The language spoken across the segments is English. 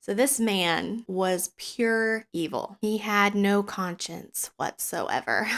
So this man was pure evil. He had no conscience whatsoever.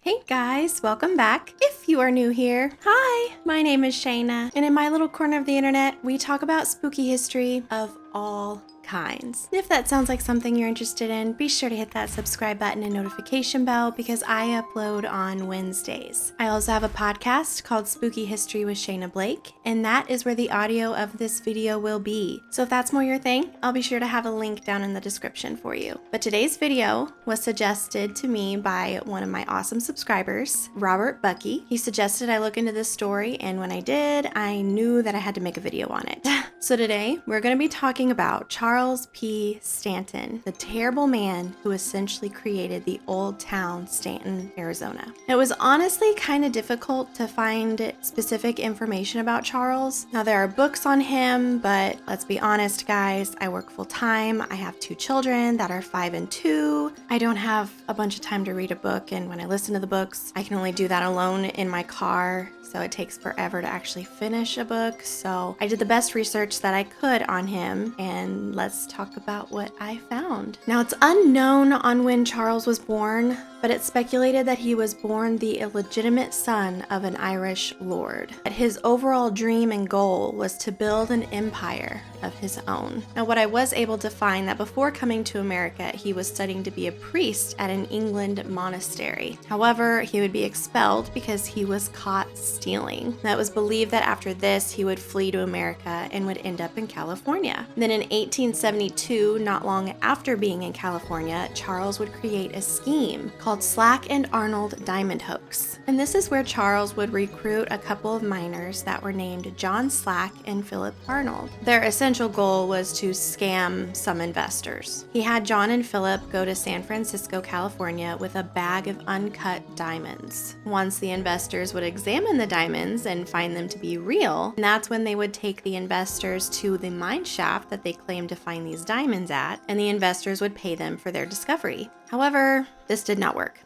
Hey guys, welcome back. If you are new here, hi, my name is Shayna, and in my little corner of the internet, we talk about spooky history of all kinds. If that sounds like something you're interested in, be sure to hit that subscribe button and notification bell because I upload on Wednesdays. I also have a podcast called Spooky History with Shayna Blake, and that is where the audio of this video will be. So if that's more your thing, I'll be sure to have a link down in the description for you. But today's video was suggested to me by one of my awesome subscribers, Robert Bucky. He suggested I look into this story, and when I did, I knew that I had to make a video on it. So today, we're going to be talking about Charles P. Stanton, the terrible man who essentially created the old town Stanton, Arizona. It was honestly kind of difficult to find specific information about Charles. Now, there are books on him, but let's be honest, guys, I work full time. I have 2 children that are 5 and 2. I don't have a bunch of time to read a book, and when I listen to the books, I can only do that alone in my car. So it takes forever to actually finish a book. So I did the best research that I could on him, and let's talk about what I found. Now, it's unknown on when Charles was born, but it's speculated that he was born the illegitimate son of an Irish lord. But his overall dream and goal was to build an empire of his own. Now, what I was able to find that before coming to America, he was studying to be a priest at an England monastery. However, he would be expelled because he was caught stealing. Now, it was believed that after this, he would flee to America and would end up in California. Then in 1872, not long after being in California, Charles would create a scheme called Slack and Arnold Diamond Hoax. And this is where Charles would recruit a couple of miners that were named John Slack and Philip Arnold. Their essential goal was to scam some investors. He had John and Philip go to San Francisco, California with a bag of uncut diamonds. Once the investors would examine the diamonds and find them to be real, and that's when they would take the investors to the mine shaft that they claimed to find these diamonds at, and the investors would pay them for their discovery. However, this did not work.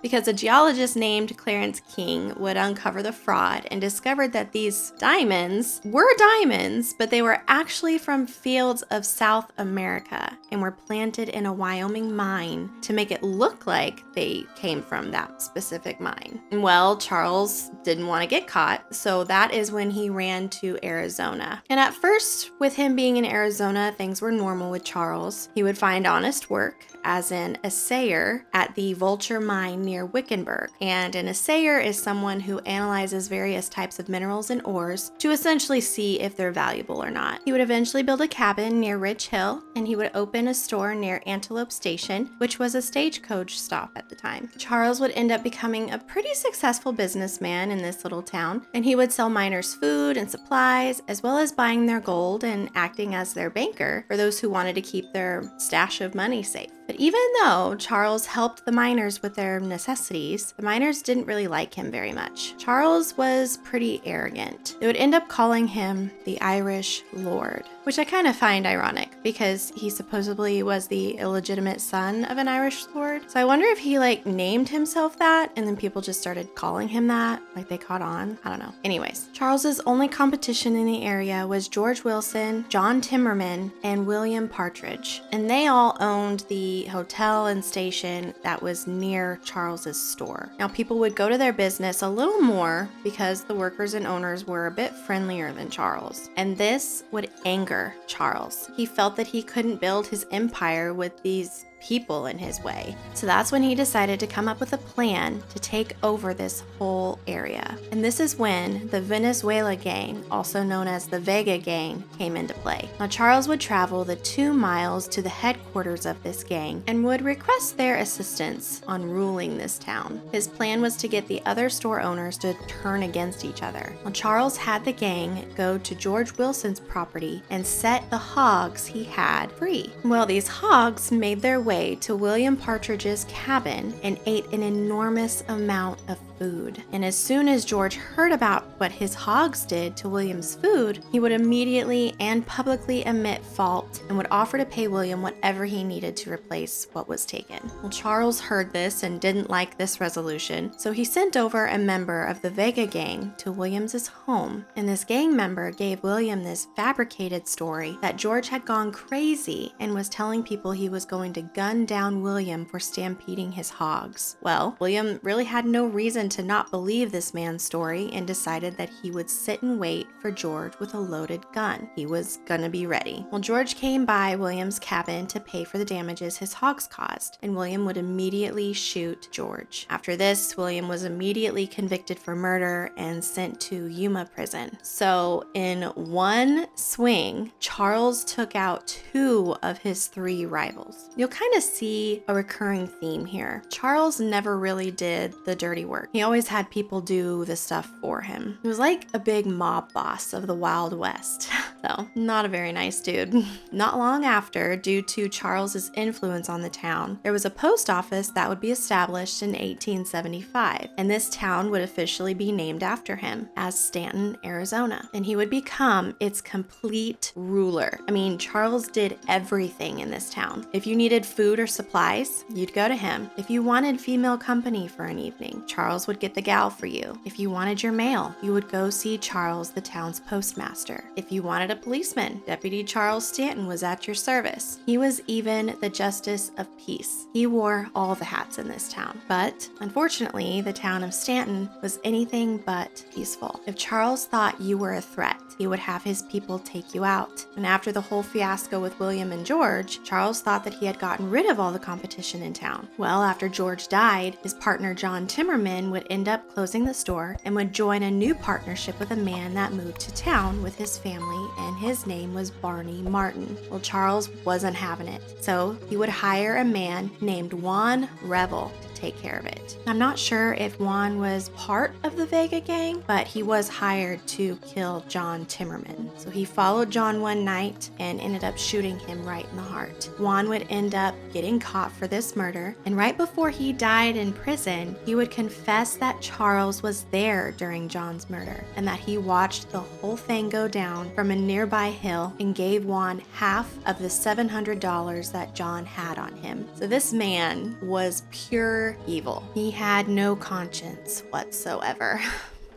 Because a geologist named Clarence King would uncover the fraud and discovered that these diamonds were diamonds, but they were actually from fields of South America and were planted in a Wyoming mine to make it look like they came from that specific mine. Well, Charles didn't want to get caught, so that is when he ran to Arizona. And at first, with him being in Arizona, things were normal with Charles. He would find honest work as an assayer at the Vulture Mine near Wickenburg. And an assayer is someone who analyzes various types of minerals and ores to essentially see if they're valuable or not. He would eventually build a cabin near Ridge Hill, and he would open a store near Antelope Station, which was a stagecoach stop at the time. Charles would end up becoming a pretty successful businessman in this little town, and he would sell miners food and supplies, as well as buying their gold and acting as their banker for those who wanted to keep their stash of money safe. But even though Charles helped the miners with their necessities, the miners didn't really like him very much. Charles was pretty arrogant. They would end up calling him the Irish Lord, which I kind of find ironic because he supposedly was the illegitimate son of an Irish lord. So I wonder if he named himself that and then people just started calling him that, like they caught on. I don't know. Anyways, Charles's only competition in the area was George Wilson, John Timmerman, and William Partridge. And they all owned the hotel and station that was near Charles's store. Now, people would go to their business a little more because the workers and owners were a bit friendlier than Charles. And this would anger Charles. He felt that he couldn't build his empire with these people in his way. So that's when he decided to come up with a plan to take over this whole area. And this is when the Venezuela gang, also known as the Vega gang, came into play. Now, Charles would travel the 2 miles to the headquarters of this gang and would request their assistance on ruling this town. His plan was to get the other store owners to turn against each other. Now, Charles had the gang go to George Wilson's property and set the hogs he had free. Well, these hogs made their way way to William Partridge's cabin and ate an enormous amount of food. And as soon as George heard about what his hogs did to William's food, he would immediately and publicly admit fault and would offer to pay William whatever he needed to replace what was taken. Well, Charles heard this and didn't like this resolution, so he sent over a member of the Vega gang to William's home, and this gang member gave William this fabricated story that George had gone crazy and was telling people he was going to gun down William for stampeding his hogs. Well, William really had no reason to not believe this man's story and decided that he would sit and wait for George with a loaded gun. He was gonna be ready. Well, George came by William's cabin to pay for the damages his hogs caused, and William would immediately shoot George. After this, William was immediately convicted for murder and sent to Yuma prison. So in one swing, Charles took out 2 of his 3 rivals. You'll kind of see a recurring theme here. Charles never really did the dirty work. He always had people do the stuff for him. He was like a big mob boss of the Wild West. So, not a very nice dude. Not long after, due to Charles's influence on the town, there was a post office that would be established in 1875, and this town would officially be named after him as Stanton, Arizona, and he would become its complete ruler. I mean, Charles did everything in this town. If you needed food or supplies, you'd go to him. If you wanted female company for an evening, Charles would get the gal for you. If you wanted your mail, you would go see Charles, the town's postmaster. If you wanted a policeman, Deputy Charles Stanton was at your service. He was even the justice of peace. He wore all the hats in this town. But unfortunately, the town of Stanton was anything but peaceful. If Charles thought you were a threat, he would have his people take you out. And after the whole fiasco with William and George, Charles thought that he had gotten rid of all the competition in town. Well, after George died, his partner John Timmerman would end up closing the store and would join a new partnership with a man that moved to town with his family, and his name was Barney Martin. Well, Charles wasn't having it, so he would hire a man named Juan Revel to take care of it. I'm not sure if Juan was part of the Vega gang, but he was hired to kill John Timmerman. So he followed John one night and ended up shooting him right in the heart. Juan would end up getting caught for this murder, and right before he died in prison, he would confess that Charles was there during John's murder and that he watched the whole thing go down from a nearby hill and gave Juan half of the $700 that John had on him. So this man was pure evil. He had no conscience whatsoever.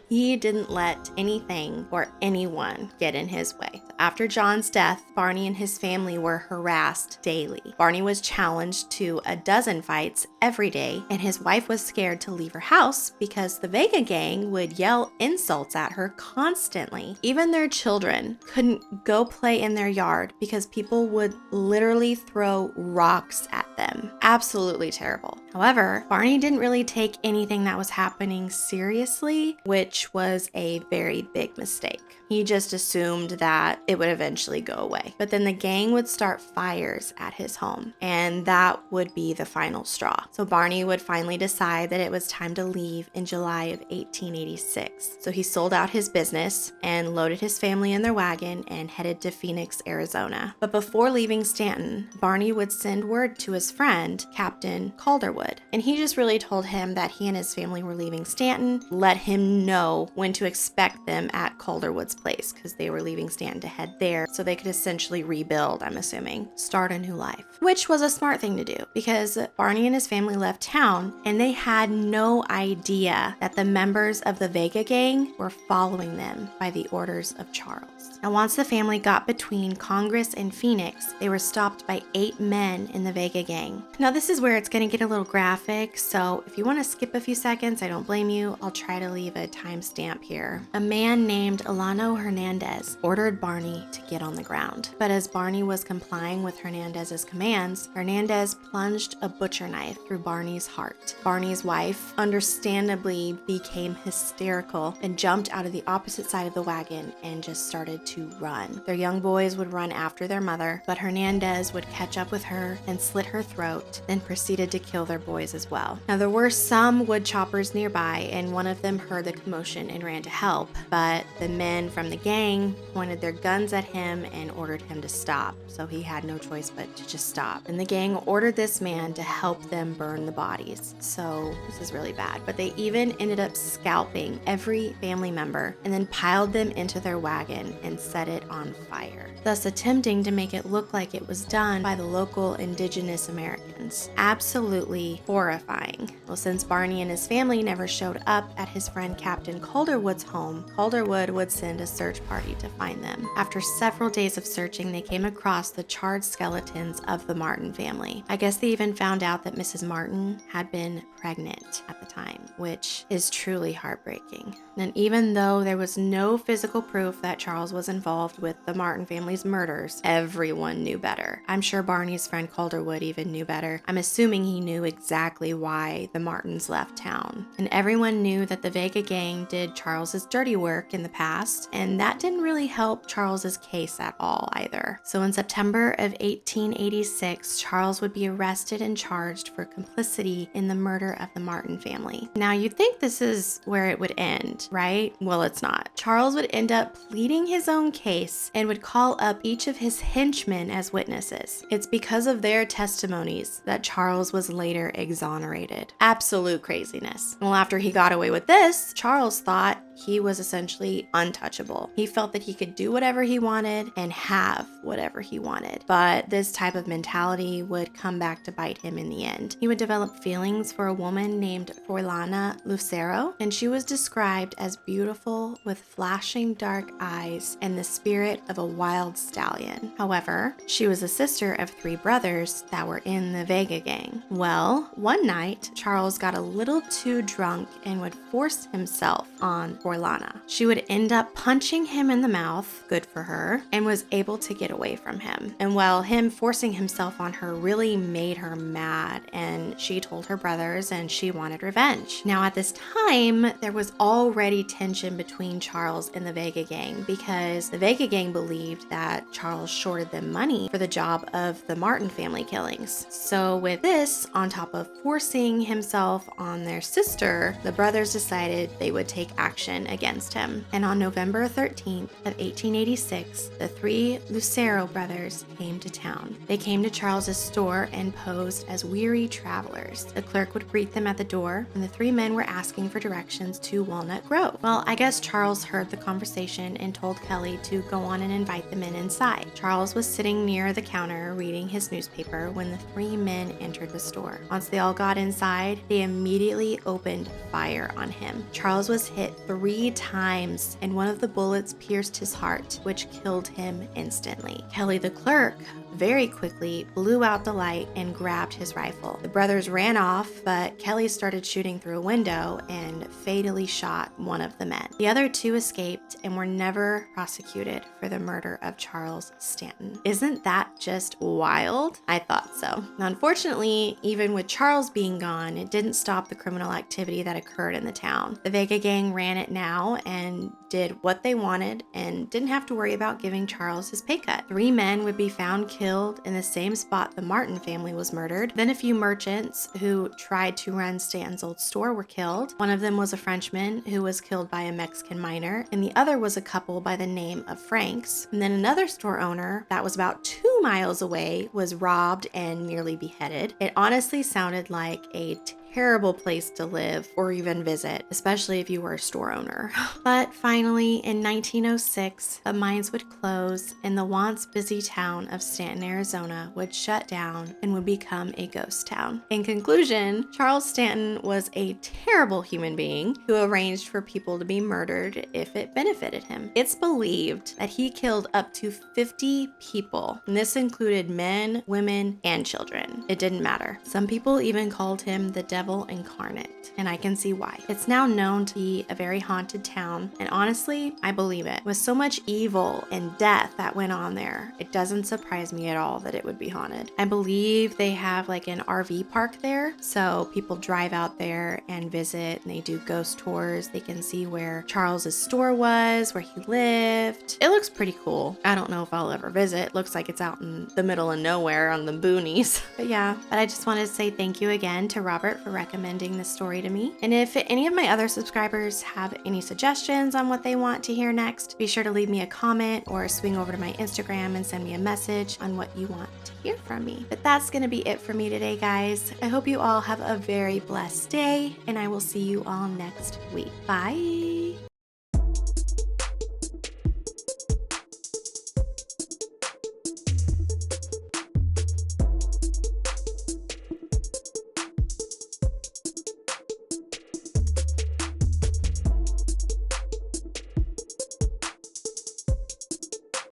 He didn't let anything or anyone get in his way. After John's death, Barney and his family were harassed daily. Barney was challenged to a dozen fights every day, and his wife was scared to leave her house because the Vega gang would yell insults at her constantly. Even their children couldn't go play in their yard because people would literally throw rocks at them. Absolutely terrible. However, Barney didn't really take anything that was happening seriously, which was a very big mistake. He just assumed that it would eventually go away. But then the gang would start fires at his home, and that would be the final straw. So Barney would finally decide that it was time to leave in July of 1886. So he sold out his business and loaded his family in their wagon and headed to Phoenix, Arizona. But before leaving Stanton, Barney would send word to his friend, Captain Calderwood. And he just really told him that he and his family were leaving Stanton, let him know when to expect them at Calderwood's place, because they were leaving Stanton to head there so they could essentially rebuild, I'm assuming, start a new life, which was a smart thing to do because Barney and his family left town and they had no idea that the members of the Vega gang were following them by the orders of Charles. Now, once the family got between Congress and Phoenix, they were stopped by 8 men in the Vega gang. Now, this is where it's going to get a little graphic, so if you want to skip a few seconds, I don't blame you. I'll try to leave a timestamp here. A man named Elano Hernandez ordered Barney to get on the ground. But as Barney was complying with Hernandez's commands, Hernandez plunged a butcher knife through Barney's heart. Barney's wife understandably became hysterical and jumped out of the opposite side of the wagon and just started to run. Their young boys would run after their mother, but Hernandez would catch up with her and slit her throat, then proceeded to kill their boys as well. Now, there were some wood choppers nearby, and one of them heard the commotion and ran to help, but the men from the gang pointed their guns at him and ordered him to stop. So he had no choice but to just stop. And the gang ordered this man to help them burn the bodies. So this is really bad. But they even ended up scalping every family member and then piled them into their wagon and set it on fire, thus attempting to make it look like it was done by the local indigenous Americans. Absolutely horrifying. Well, since Barney and his family never showed up at his friend Captain Calderwood's home, Calderwood would send a search party to find them. After several days of searching, they came across the charred skeletons of the Martin family. I guess they even found out that Mrs. Martin had been pregnant at the time, which is truly heartbreaking. And even though there was no physical proof that Charles was involved with the Martin family's murders, everyone knew better. I'm sure Barney's friend Calderwood even knew better. I'm assuming he knew exactly why the Martins left town. And everyone knew that the Vega gang did Charles's dirty work in the past, and that didn't really help Charles's case at all either. So in September of 1886, Charles would be arrested and charged for complicity in the murder of the Martin family. Now you'd think this is where it would end, right? Well, it's not. Charles would end up pleading his own case and would call up each of his henchmen as witnesses. It's because of their testimonies that Charles was later exonerated. Absolute craziness. Well, after he got away with this, Charles thought he was essentially untouchable. He felt that he could do whatever he wanted and have whatever he wanted. But this type of mentality would come back to bite him in the end. He would develop feelings for a woman named Forlana Lucero, and she was described as beautiful with flashing dark eyes and the spirit of a wild stallion. However, she was a sister of 3 brothers that were in the Vega gang. Well, one night, Charles got a little too drunk and would force himself on Forlana. She would end up punching him in the mouth, good for her, and was able to get away from him. And while him forcing himself on her really made her mad, and she told her brothers and she wanted revenge. Now at this time, there was already tension between Charles and the Vega gang because the Vega gang believed that Charles shorted them money for the job of the Martin family killings. So with this, on top of forcing himself on their sister, the brothers decided they would take action against him. And on November 13th of 1886, the 3 Lucero brothers came to town. They came to Charles's store and posed as weary travelers. The clerk would greet them at the door, and the 3 men were asking for directions to Walnut Grove. Well, I guess Charles heard the conversation and told Kelly to go on and invite them in inside. Charles was sitting near the counter reading his newspaper when the 3 men entered the store. Once they all got inside, they immediately opened fire on him. Charles was hit 3 times, and one of the bullets pierced his heart, which killed him instantly. Kelly the clerk very quickly blew out the light and grabbed his rifle. The brothers ran off, but Kelly started shooting through a window and fatally shot one of the men. The other 2 escaped and were never prosecuted for the murder of Charles Stanton. Isn't that just wild? I thought so. Now, unfortunately, even with Charles being gone, it didn't stop the criminal activity that occurred in the town. The Vega gang ran it now and did what they wanted and didn't have to worry about giving Charles his pay cut. 3 men would be found killed in the same spot the Martin family was murdered. Then a few merchants who tried to run Stanton's old store were killed. One of them was a Frenchman who was killed by a Mexican miner, and the other was a couple by the name of Franks. And then another store owner that was about 2 miles away was robbed and nearly beheaded. It honestly sounded like a terrible place to live or even visit, especially if you were a store owner. But finally, in 1906, the mines would close and the once busy town of Stanton, Arizona would shut down and would become a ghost town. In conclusion, Charles Stanton was a terrible human being who arranged for people to be murdered if it benefited him. It's believed that he killed up to 50 people, and this included men, women, and children. It didn't matter. Some people even called him the devil incarnate, and I can see why. It's now known to be a very haunted town, and honestly, I believe it. With so much evil and death that went on there, it doesn't surprise me at all that it would be haunted. I believe they have like an RV park there, so people drive out there and visit, and they do ghost tours. They can see where Charles's store was, where he lived. It looks pretty cool. I don't know if I'll ever visit. Looks like it's out in the middle of nowhere on the boonies. But yeah, I just wanted to say thank you again to Robert for recommending this story to me. And if any of my other subscribers have any suggestions on what they want to hear next, be sure to leave me a comment or swing over to my Instagram and send me a message on what you want to hear from me. But that's going to be it for me today, guys. I hope you all have a very blessed day, and I will see you all next week. Bye.